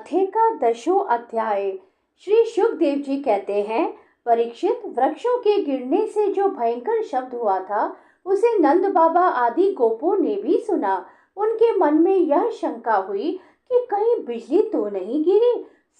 कथे का 10वां अध्याय। श्री सुखदेव जी कहते हैं, परीक्षित, वृक्षों के गिरने से जो भयंकर शब्द हुआ था उसे नंद बाबा आदि गोपों ने भी सुना। उनके मन में यह शंका हुई कि कहीं बिजली तो नहीं गिरी।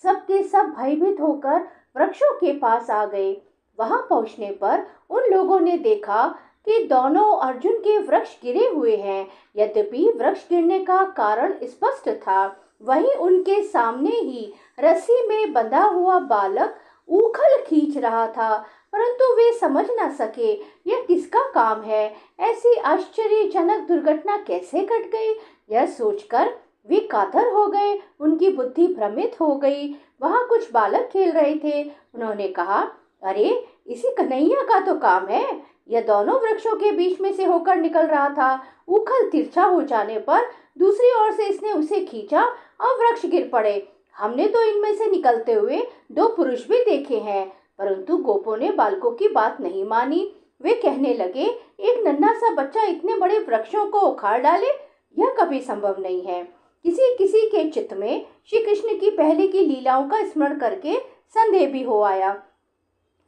सब के सब भयभीत होकर वृक्षों के पास आ गए। वहां पहुंचने पर उन लोगों ने देखा कि दोनों अर्जुन के वृक्ष गिरे हुए हैं। यद्यपि वृक्ष गिरने का कारण स्पष्ट था, वहीं उनके सामने ही रस्सी में बंधा हुआ बालक उखल खींच रहा था, परंतु वे समझ न सके यह किसका काम है। ऐसी आश्चर्यजनक दुर्घटना कैसे घट गई, यह सोचकर वे कातर हो गए। उनकी बुद्धि भ्रमित हो गई। वहां कुछ बालक खेल रहे थे। उन्होंने कहा, अरे इसी कन्हैया का तो काम है। यह दोनों वृक्षों के बीच में से होकर निकल रहा था। उखल तिरछा हो जाने पर दूसरी ओर से इसने उसे खींचा और वृक्ष गिर पड़े। हमने तो इनमें से निकलते हुए 2 पुरुष भी देखे हैं। परंतु गोपों ने बालकों की बात नहीं मानी। वे कहने लगे, एक नन्हा सा बच्चा इतने बड़े वृक्षों को उखाड़ डाले, यह कभी संभव नहीं है। किसी किसी के चित्त में श्री कृष्ण की पहले की लीलाओं का स्मरण करके संदेह भी हो आया।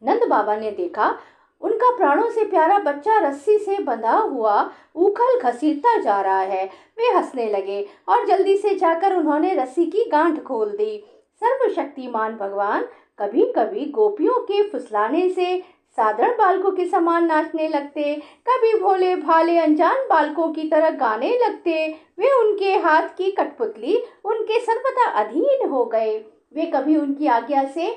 नंद बाबा ने देखा उनका प्राणों से प्यारा बच्चा रस्सी से बंधा हुआ उखल घसीटता जा रहा है। वे हंसने लगे और जल्दी से जाकर उन्होंने रस्सी की गांठ खोल दी। सर्वशक्तिमान भगवान कभी कभी गोपियों के फुसलाने से साधारण बालकों के समान नाचने लगते, कभी भोले भाले अनजान बालकों की तरह गाने लगते। वे उनके हाथ की कठपुतली उनके सर्वदा अधीन हो गए। वे कभी उनकी आज्ञा से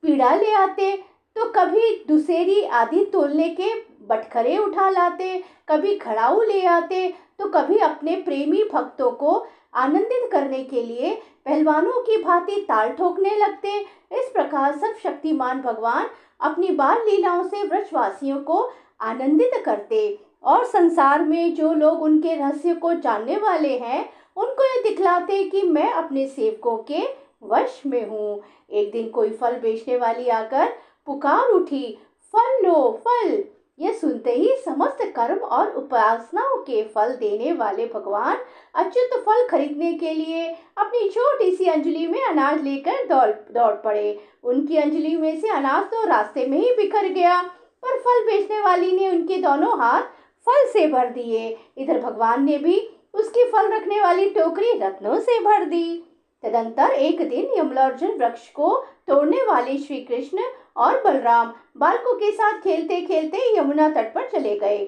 पीड़ा ले आते, तो कभी दुसेरी आदि तोलने के बटखरे उठा लाते, कभी खड़ाऊ ले आते, तो कभी अपने प्रेमी भक्तों को आनंदित करने के लिए पहलवानों की भांति ताल ठोकने लगते। इस प्रकार सब शक्तिमान भगवान अपनी बाल लीलाओं से व्रजवासियों को आनंदित करते और संसार में जो लोग उनके रहस्य को जानने वाले हैं उनको ये दिखलाते कि मैं अपने सेवकों के वश में हूँ। एक दिन कोई फल बेचने वाली आकर पुकार उठी, फल लो फल। यह सुनते ही समस्त कर्म और उपासनाओं के फल देने वाले भगवान अच्युत फल खरीदने के लिए अपनी छोटी सी अंजलि में अनाज लेकर दौड़ पड़े। उनकी अंजलि में से अनाज तो रास्ते में ही बिखर गया, पर फल बेचने वाली ने उनके दोनों हाथ फल से भर दिए। इधर भगवान ने भी उसकी फल रखने वाली टोकरी रत्नों से भर दी। तदंतर एक दिन यमलार्जुन वृक्ष को तोड़ने वाले श्री कृष्ण और बलराम बालकों के साथ खेलते खेलते यमुना तट पर चले गए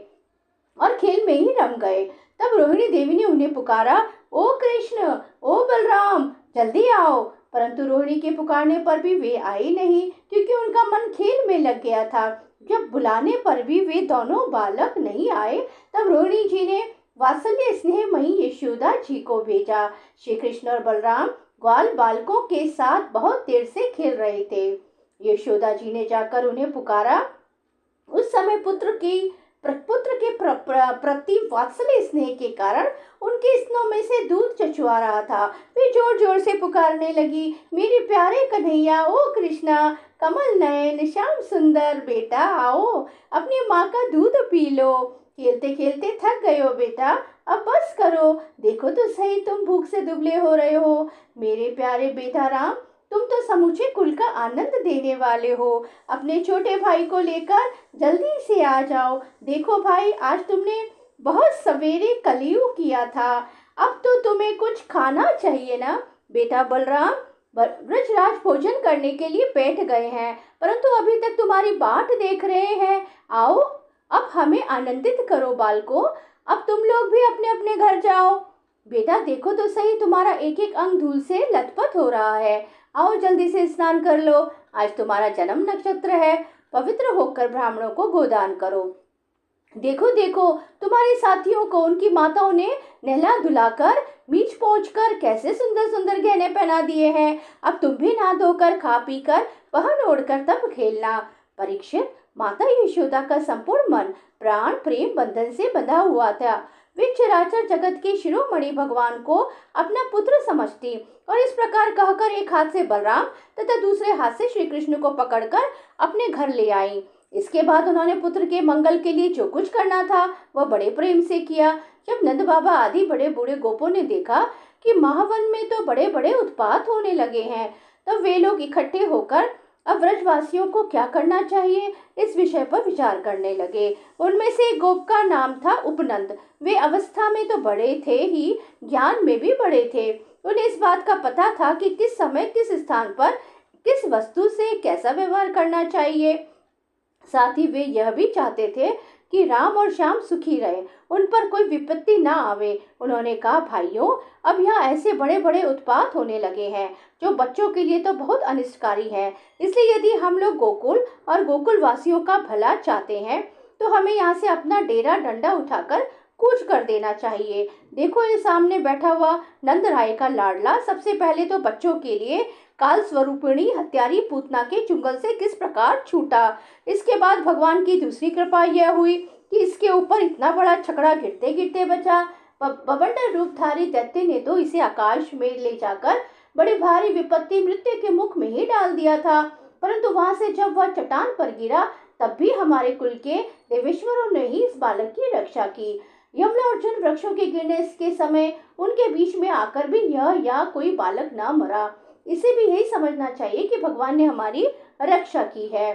और खेल में ही रम गए। तब रोहिणी देवी ने उन्हें पुकारा, ओ कृष्ण, ओ बलराम, जल्दी आओ। परंतु रोहिणी के पुकारने पर भी वे आए नहीं, क्योंकि उनका मन खेल में लग गया था। जब बुलाने पर भी वे दोनों बालक नहीं आए, तब रोहिणी जी ने वात्सल्य स्नेहमयी यशोदा जी को भेजा। श्री कृष्ण और बलराम ग्वाल बालकों के साथ बहुत देर से खेल रहे थे। यशोदा जी ने जाकर उन्हें पुकारा। उस समय पुत्र के प्रति वात्सल्य स्नेह के कारण उनके स्तनों में से दूध चचुआ रहा था। वे जोर जोर से पुकारने लगी, मेरे प्यारे कन्हैया, ओ कृष्णा, कमल नयन, श्याम सुंदर, बेटा आओ, अपनी माँ का दूध पी लो। खेलते खेलते थक गए हो बेटा, अब बस करो। देखो तो सही, तुम भूख से दुबले हो रहे हो। मेरे प्यारे बेटा राम, तुम तो समूचे कुल का आनंद देने वाले हो। अपने छोटे भाई को लेकर जल्दी से आ जाओ। देखो भाई, आज तुमने बहुत सवेरे कलयुग किया था, अब तो तुम्हें कुछ खाना चाहिए ना। बेटा बलराम ब्रजराज भोजन करने के लिए बैठ गए हैं, परंतु अभी तक तुम्हारी बाट देख रहे हैं। आओ, अब हमें आनंदित करो बालको। अब तुम लोग भी अपने अपने घर जाओ। बेटा देखो तो सही, तुम्हारा एक एक अंग धूल से लथपथ हो रहा है। आओ जल्दी से स्नान कर लो, आज तुम्हारा जन्म नक्षत्र है। पवित्र होकर ब्राह्मणों को गोदान करो। देखो देखो, तुम्हारे साथियों को उनकी माताओं ने नहला धुलाकर मीच पोंछ कर कैसे सुंदर सुंदर गहने पहना दिए हैं। अब तुम भी नहा धोकर खा पी कर पहन ओढ़कर तब खेलना। परीक्षित, माता यशोदा का संपूर्ण मन प्राण प्रेम बंधन से बंधा हुआ था। वे चराचर जगत के शिरोमणि भगवान को अपना पुत्र समझती और इस प्रकार कहकर एक हाथ से बलराम तथा दूसरे हाथ से श्री कृष्ण को पकड़कर अपने घर ले आई। इसके बाद उन्होंने पुत्र के मंगल के लिए जो कुछ करना था वह बड़े प्रेम से किया। जब नंद बाबा आदि बड़े बूढ़े गोपों ने देखा कि महावन में तो बड़े बड़े उत्पात होने लगे हैं, तब वे लोग इकट्ठे होकर अब व्रजवासियों को क्या करना चाहिए इस विषय पर विचार करने लगे। उनमें से एक गोप का नाम था उपनंद। वे अवस्था में तो बड़े थे ही, ज्ञान में भी बड़े थे। उन्हें इस बात का पता था कि किस समय किस स्थान पर किस वस्तु से कैसा व्यवहार करना चाहिए। साथ ही वे यह भी चाहते थे कि राम और श्याम सुखी रहे, उन पर कोई विपत्ति ना आवे। उन्होंने कहा, भाइयों, अब यहाँ ऐसे बड़े बड़े उत्पात होने लगे हैं जो बच्चों के लिए तो बहुत अनिष्टकारी है। इसलिए यदि हम लोग गोकुल और गोकुल वासियों का भला चाहते हैं तो हमें यहाँ से अपना डेरा डंडा उठाकर कूच कर देना चाहिए। देखो, ये सामने बैठा हुआ नंद राय का लाडला सबसे पहले तो बच्चों के लिए काल स्वरूपिणी हत्यारी पूतना के चुंगल से किस प्रकार छूटा। इसके बाद भगवान की दूसरी कृपा यह हुई कि इसके ऊपर इतना बड़ा छकड़ा गिरते गिरते बचा। बवंडर रूपधारी दैत्य ने तो इसे आकाश में ले जाकर बड़ी भारी विपत्ति मृत्यु के मुख में ही डाल दिया था, परंतु वहां से जब वह चट्टान पर गिरा तब भी हमारे कुल के देवेश्वरों ने ही इस बालक की रक्षा की। यमला और अर्जुन वृक्षों के गिरने के समय उनके बीच में आकर भी यह या कोई बालक ना मरा। इसे भी यही समझना चाहिए कि भगवान ने हमारी रक्षा की है।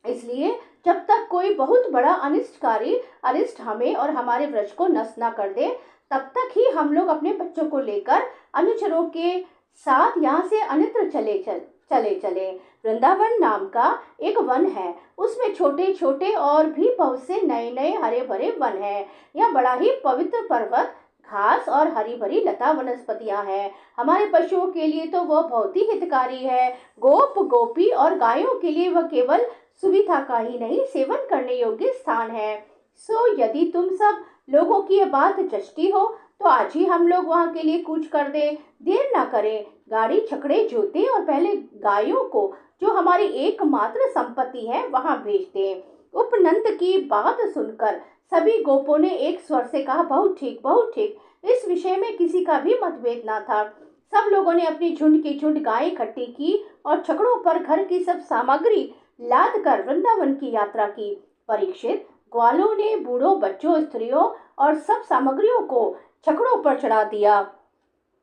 इसलिए जब तक कोई बहुत बड़ा अनिष्टकारी अनिष्ट हमें और हमारे वृक्ष को नष्ट न कर दे, तब तक ही हम लोग अपने बच्चों को लेकर अनुचरों के साथ यहाँ से अन्यत्र चले। वृंदावन नाम का एक वन है, उसमें छोटे छोटे और भी बहुत से नए नए हरे भरे वन है। यह बड़ा ही पवित्र पर्वत, घास और हरी भरी लता वनस्पतियां हैं। हमारे पशुओं के लिए तो वह बहुत ही हितकारी है। गोप गोपी और गायों के लिए वह केवल सुविधा का ही नहीं, सेवन करने योग्य स्थान है। सो यदि तुम सब लोगों की यह बात जचती हो तो आज ही हम लोग वहां के लिए कूच कर दें। देर ना करें, गाड़ी छकड़े जोते और पहले गायों को, जो हमारी एकमात्र संपत्ति है, वहां भेज दें। उपनंद की बात सुनकर सभी गोपों ने एक स्वर से कहा, बहुत ठीक, बहुत ठीक। इस विषय में किसी का भी मतभेद ना था। सब लोगों ने अपनी झुंड की झुंड गायें इकट्ठी की और छकड़ों पर घर की सब सामग्री लाद कर वृंदावन की यात्रा की। परीक्षित, ग्वालों ने बूढ़ों, बच्चों, स्त्रियों और सब सामग्रियों को छकड़ों पर चढ़ा दिया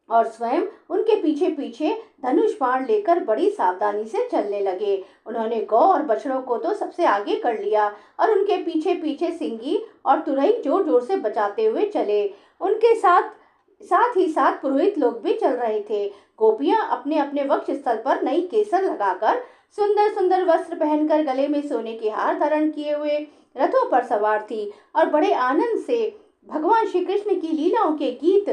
और स्वयं उनके पीछे पीछे धनुष बाण लेकर बड़ी सावधानी से चलने लगे। उन्होंने गौ और बछड़ों को तो सबसे आगे कर लिया और उनके पीछे पीछे सिंगी और तुरई जोर जोर से बजाते हुए चले। उनके साथ ही साथ पुरोहित लोग भी चल रहे थे। गोपियां अपने अपने वक्ष स्थल पर नई केसर लगाकर, सुंदर सुंदर वस्त्र पहनकर, गले में सोने के हार धारण किए हुए रथों पर सवार थी और बड़े आनंद से भगवान श्री कृष्ण की लीलाओं के गीत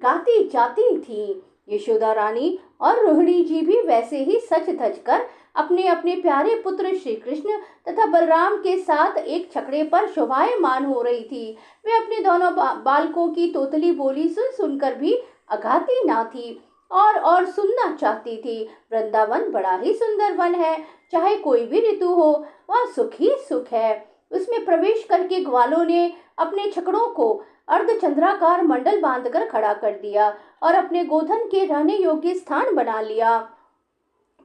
गाती जाती थी। यशोदा रानी और रोहिणी जी भी वैसे ही सज धज कर अपने अपने प्यारे पुत्र श्री कृष्ण तथा बलराम के साथ एक छकड़े पर शोभायमान हो रही थी। वे अपने दोनों बालकों की तोतली बोली सुन सुनकर भी अघाती ना थी और सुनना चाहती थी। वृंदावन बड़ा ही सुंदर वन है, चाहे कोई भी ऋतु हो, वहाँ सुख ही सुख है। उसमें प्रवेश करके ग्वालों ने अपने छकड़ों को अर्धचंद्राकार मंडल बांधकर खड़ा कर दिया और अपने गोधन के रहने योग्य स्थान बना लिया।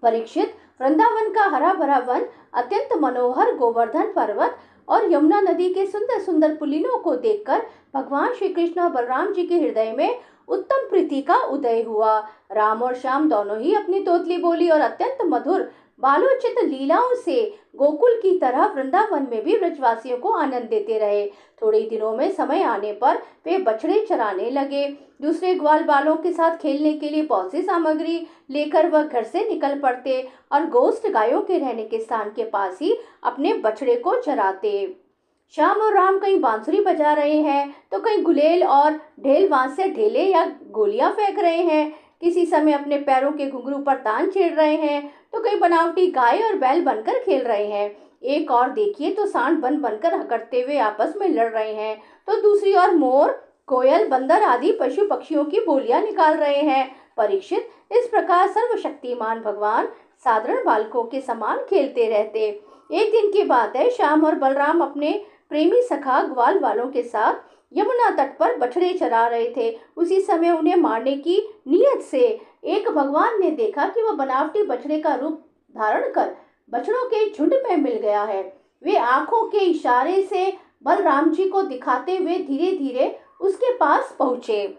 परीक्षित, वृंदावन का हरा भरा वन, अत्यंत मनोहर गोवर्धन पर्वत और यमुना नदी के सुंदर सुंदर पुलिनों को देखकर भगवान श्री कृष्ण और बलराम जी के हृदय में उत्तम प्रीति का उदय हुआ। राम और श्याम दोनों ही अपनी तोतली बोली और अत्यंत मधुर बालोचित लीलाओं से गोकुल की तरह वृंदावन में भी ब्रजवासियों को आनंद देते रहे। थोड़े दिनों में समय आने पर वे बछड़े चराने लगे। दूसरे ग्वाल बालों के साथ खेलने के लिए बहुत सी सामग्री लेकर वह घर से निकल पड़ते और गोष्ठ गायों के रहने के स्थान के पास ही अपने बछड़े को चराते। श्याम और राम कहीं बांसुरी बजा रहे हैं तो कहीं गुलेल और ढेल बांस से ढेले या गोलियां फेंक रहे हैं। किसी समय अपने पैरों के घुंघरू पर तान छेड़ रहे हैं तो कई बनावटी गाय और बैल बनकर खेल रहे हैं। एक और देखिए तो सांड बनकर हकड़ते हुए आपस में लड़ रहे हैं, तो दूसरी ओर मोर, कोयल, बंदर आदि पशु पक्षियों की बोलियां निकाल रहे हैं। परीक्षित, इस प्रकार सर्वशक्तिमान भगवान साधारण बालकों के समान खेलते रहते। एक दिन की बात है, श्याम और बलराम अपने प्रेमी सखा ग्वाल वालों के साथ यमुना तट पर बछड़े चरा रहे थे। उसी समय उन्हें मारने की नियत से एक भगवान ने देखा कि वह बनावटी बछड़े का रूप धारण कर बछड़ों के झुंड में मिल गया है। वे आंखों के इशारे से बलराम जी को दिखाते हुए धीरे धीरे उसके पास पहुंचे।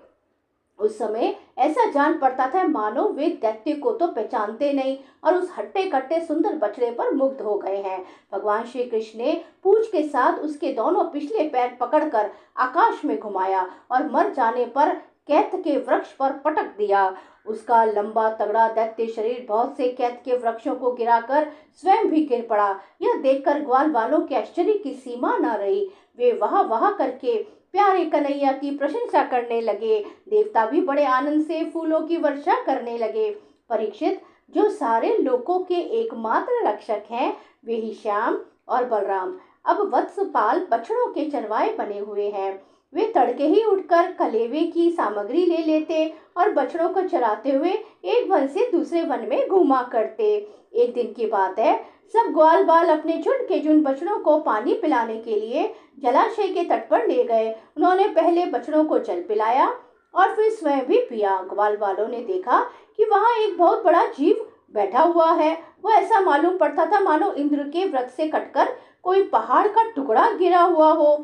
उस समय ऐसा जान पड़ता था मानो वे दैत्य को तो पहचानते नहीं और उस हट्टे कट्टे सुंदर बछड़े पर मुग्ध हो गए हैं। भगवान श्री कृष्ण ने पूंछ के साथ उसके दोनों पिछले पैर पकड़कर आकाश में घुमाया और मर जाने पर कैथ के वृक्ष पर पटक दिया। उसका लंबा तगड़ा दैत्य शरीर बहुत से कैथ के वृक्षों को गिराकर स्वयं भी गिर पड़ा। यह देखकर ग्वाल वालों के आश्चर्य की सीमा न रही। वे वाह वाह करके प्यारे कन्हैया की प्रशंसा करने लगे। देवता भी बड़े आनंद से फूलों की वर्षा करने लगे। परीक्षित, जो सारे लोकों के एकमात्र रक्षक हैं, वे ही श्याम और बलराम अब वत्सपाल बछड़ों के चरवाए बने हुए हैं। वे तड़के ही उठकर कलेवे की सामग्री ले लेते और बछड़ों को चराते हुए एक वन से दूसरे वन में घूमा करते। एक दिन की बात है, सब ग्वाल बाल अपने झुंड के झुंड बछड़ों को पानी पिलाने के लिए जलाशय के तट पर ले गए। उन्होंने पहले बछड़ों को जल पिलाया और फिर स्वयं भी पिया। ग्वाल बालों ने देखा कि वहां एक बहुत बड़ा जीव बैठा हुआ है। वह ऐसा मालूम पड़ता था मानो इंद्र के व्रत से कटकर कोई पहाड़ का टुकड़ा गिरा हुआ हो।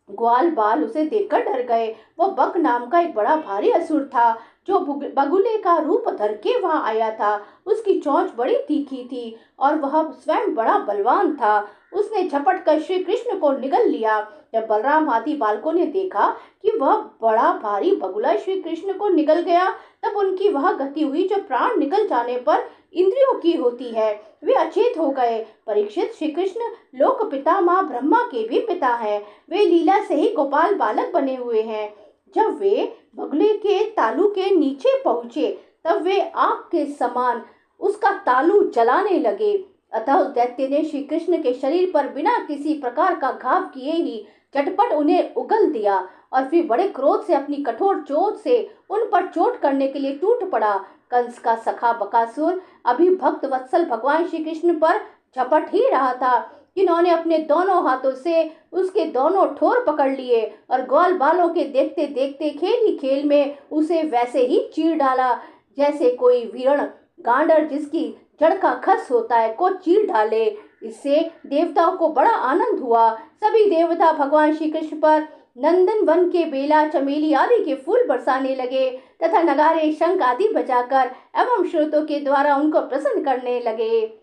ग्वाल बाल उसे देखकर डर गए। वह बक नाम का एक बड़ा भारी असुर था जो बगुले का रूप धर के वहां आया था। उसकी चोंच बड़ी तीखी थी और वह स्वयं बड़ा बलवान था। उसने झपट कर श्री कृष्ण को निगल लिया। जब बलराम आदि बालकों ने देखा कि वह बड़ा भारी बगुला श्री कृष्ण को निगल गया, तब उनकी वह गति हुई जो प्राण निकल जाने पर इंद्रियों की होती है। वे अचेत हो गए। परीक्षित, श्री कृष्ण लोक पिता माँ ब्रह्मा के भी पिता हैं। वे लीला से ही गोपाल बालक बने हुए हैं। जब वे बगुले के तालू के नीचे पहुंचे, तब वे आग के समान उसका तालू जलाने लगे। अतः उस दैत्य ने श्री कृष्ण के शरीर पर बिना किसी प्रकार का घाव किए ही झटपट उन्हें उगल दिया और फिर बड़े क्रोध से अपनी कठोर चोट से उन पर चोट करने के लिए टूट पड़ा। कंस का सखा बकासुर अभी भक्त वत्सल भगवान श्री कृष्ण पर झपट ही रहा था, जिन्होंने अपने दोनों हाथों से उसके दोनों ठोर पकड़ लिए और ग्वाल बालों के देखते देखते खेल ही खेल में उसे वैसे ही चीर डाला जैसे कोई वीरण गांडर जिसकी जड़ का खस होता है को चीर डाले। इससे देवताओं को बड़ा आनंद हुआ। सभी देवता भगवान श्री कृष्ण पर नंदन वन के बेला चमेली आदि के फूल बरसाने लगे तथा नगारे शंख आदि बजाकर एवं श्रोतों के द्वारा उनको प्रसन्न करने लगे।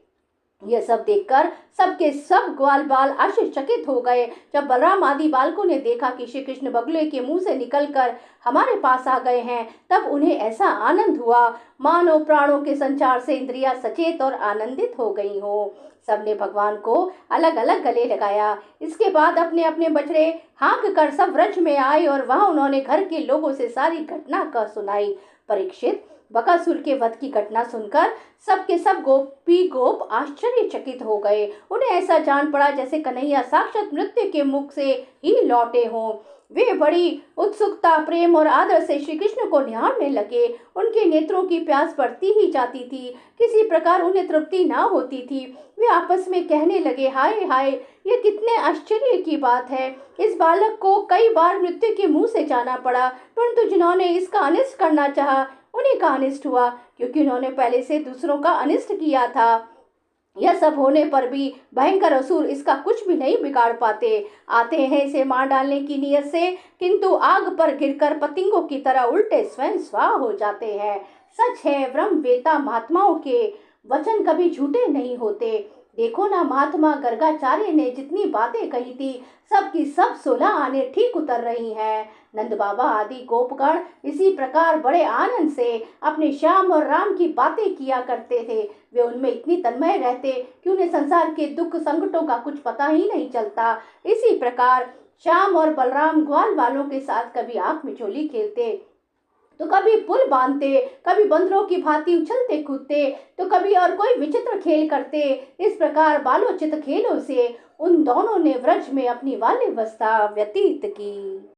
यह सब देखकर सबके सब ग्वाल बाल आश्चर्यचकित हो गए। जब बलराम आदि बालकों ने देखा कि श्री कृष्ण बगुले के मुंह से निकलकर हमारे पास आ गए हैं, तब उन्हें ऐसा आनंद हुआ मानो प्राणों के संचार से इंद्रियां सचेत और आनंदित हो गई हो। सबने भगवान को अलग अलग गले लगाया। इसके बाद अपने अपने बछड़े हाँक कर सब व्रज में आए और वहां उन्होंने घर के लोगों से सारी घटना कह सुनाई। परीक्षित, बकासुर के वध की घटना सुनकर सबके सब गोपी गोप आश्चर्यचकित हो गए। उन्हें ऐसा जान पड़ा जैसे कन्हैया साक्षात मृत्यु के मुख से ही लौटे हों। वे बड़ी उत्सुकता, प्रेम और आदर से श्री कृष्ण को निहारने लगे। उनके नेत्रों की प्यास बढ़ती ही जाती थी, किसी प्रकार उन्हें तृप्ति ना होती थी। वे आपस में कहने लगे, हाय हाय, ये कितने आश्चर्य की बात है। इस बालक को कई बार मृत्यु के मुंह से जाना पड़ा, परंतु जिन्होंने इसका अनिष्ट करना चाहा उन्हीं का अनिष्ट हुआ, क्योंकि उन्होंने पहले से दूसरों का अनिष्ट किया था। यह सब होने पर भी भयंकर असुर इसका कुछ भी नहीं बिगाड़ पाते। आते हैं इसे मार डालने की नीयत से, किंतु आग पर गिरकर पतंगों की तरह उल्टे स्वयं स्वाहा हो जाते हैं। सच है, ब्रह्म वेता महात्माओं के वचन कभी झूठे नहीं होते। देखो ना, महात्मा गर्गाचार्य ने जितनी बातें कही थी, सब की सब 16 आने ठीक उतर रही हैं। नंद बाबा आदि गोपगण इसी प्रकार बड़े आनंद से अपने श्याम और राम की बातें किया करते थे। वे उनमें इतनी तन्मय रहते कि उन्हें संसार के दुख संकटों का कुछ पता ही नहीं चलता। इसी प्रकार श्याम और बलराम ग्वाल वालों के साथ कभी आंख मिचोली खेलते, तो कभी पुल बांधते, कभी बंदरों की भांति उछलते कूदते, तो कभी और कोई विचित्र खेल करते। इस प्रकार बालोचित खेलों से उन दोनों ने व्रज में अपनी बाल्यावस्था व्यतीत की।